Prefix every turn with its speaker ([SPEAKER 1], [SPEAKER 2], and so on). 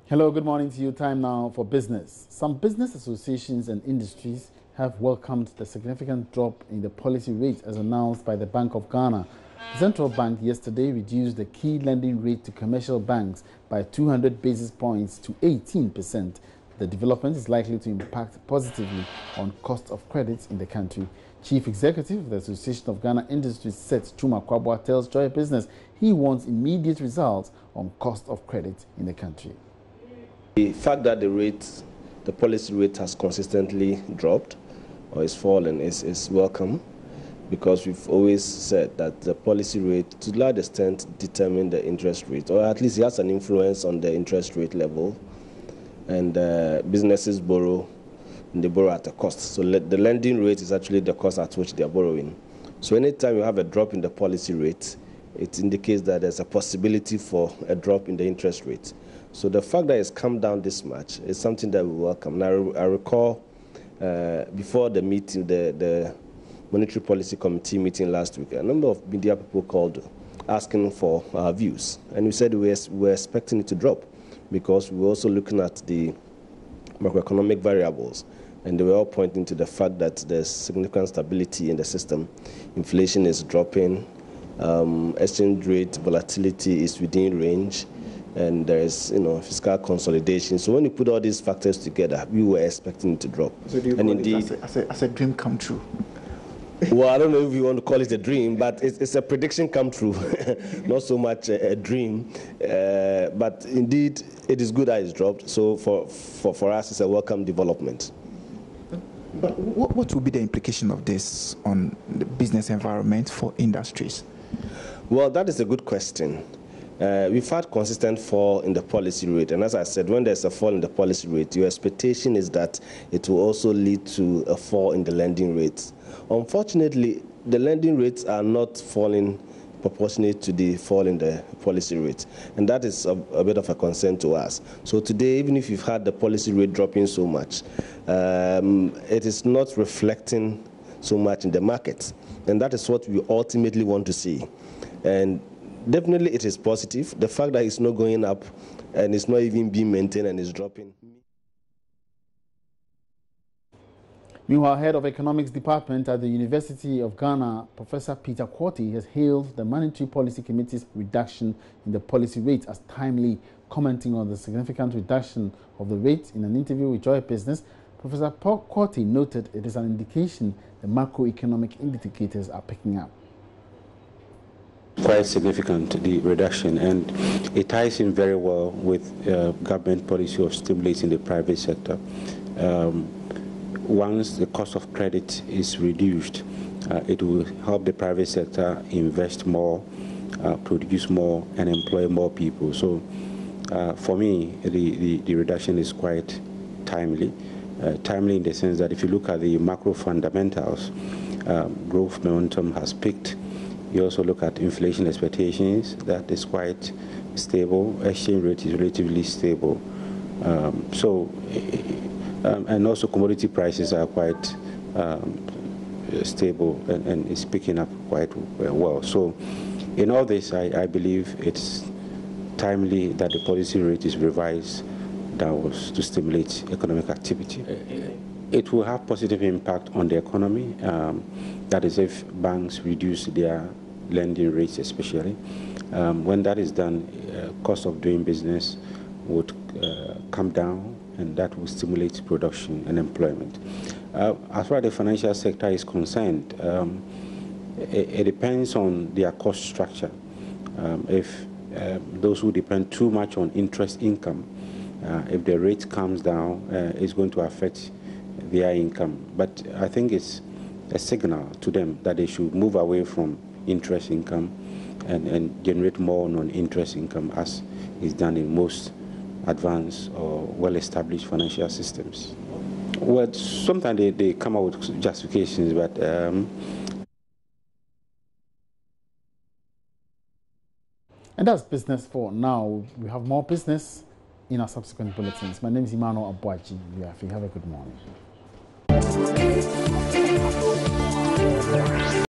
[SPEAKER 1] Hello, good morning to you. Time now for business. Some business associations and industries have welcomed the significant drop in the policy rate as announced by the Bank of Ghana. The central bank yesterday reduced the key lending rate to commercial banks by 200 basis points to 18%. The development is likely to impact positively on cost of credit in the country. Chief Executive of the Association of Ghana Industries, Seth Chuma Kwabwa, tells Joy Business he wants immediate results on cost of credit in the country.
[SPEAKER 2] The fact that the policy rate has consistently dropped or is fallen is welcome, because we've always said that the policy rate to a large extent determines the interest rate, or at least it has an influence on the interest rate level, and businesses borrow, and they borrow at a cost. So the lending rate is actually the cost at which they are borrowing. So anytime you have a drop in the policy rate, it indicates that there's a possibility for a drop in the interest rate. So the fact that it's come down this much is something that we welcome. Now, I recall before the meeting, the Monetary Policy Committee meeting last week, a number of media people called asking for our views. And we said we were expecting it to drop because we were also looking at the macroeconomic variables. And they were all pointing to the fact that there's significant stability in the system. Inflation is dropping. Exchange rate volatility is within range. And there is, fiscal consolidation. So when you put all these factors together, we were expecting it to drop.
[SPEAKER 3] So do you call it as a dream come true?
[SPEAKER 2] Well, I don't know if you want to call it a dream, but it's a prediction come true, not so much a dream. But indeed, it is good that it's dropped. So for us, it's a welcome development.
[SPEAKER 3] But what will be the implication of this on the business environment for industries?
[SPEAKER 2] Well, that is a good question. We've had consistent fall in the policy rate, and as I said, when there's a fall in the policy rate, your expectation is that it will also lead to a fall in the lending rates. Unfortunately, the lending rates are not falling proportionate to the fall in the policy rate, and that is a bit of a concern to us. So today, even if you've had the policy rate dropping so much, it is not reflecting so much in the market, and that is what we ultimately want to see. And definitely it is positive. The fact that it's not going up and it's not even being maintained and it's dropping.
[SPEAKER 1] Meanwhile, Head of Economics Department at the University of Ghana, Professor Peter Kotey, has hailed the Monetary Policy Committee's reduction in the policy rate as timely. Commenting on the significant reduction of the rate in an interview with Joy Business, Professor Kotey noted it is an indication the macroeconomic indicators are picking up.
[SPEAKER 4] Quite significant, the reduction, and it ties in very well with government policy of stimulating the private sector. Once the cost of credit is reduced, it will help the private sector invest more, produce more, and employ more people. So for me, the reduction is quite timely. Timely in the sense that if you look at the macro fundamentals, growth momentum has peaked. You also look at inflation expectations, that is quite stable. Exchange rate is relatively stable. And also commodity prices are quite stable and it's picking up quite well. So in all this, I believe it's timely that the policy rate is revised downwards to stimulate economic activity. It will have positive impact on the economy. That is if banks reduce their lending rates especially. When that is done, cost of doing business would come down, and that will stimulate production and employment. As far as the financial sector is concerned, it depends on their cost structure. If those who depend too much on interest income, if the rate comes down, it's going to affect their income. But I think it's a signal to them that they should move away from interest income and generate more non-interest income, as is done in most advanced or well-established financial systems. Well, sometimes they come out with justifications, but
[SPEAKER 1] and that's business for now. We have more business in our subsequent bulletins. My name is Emmanuel Abuaji. Have a good morning.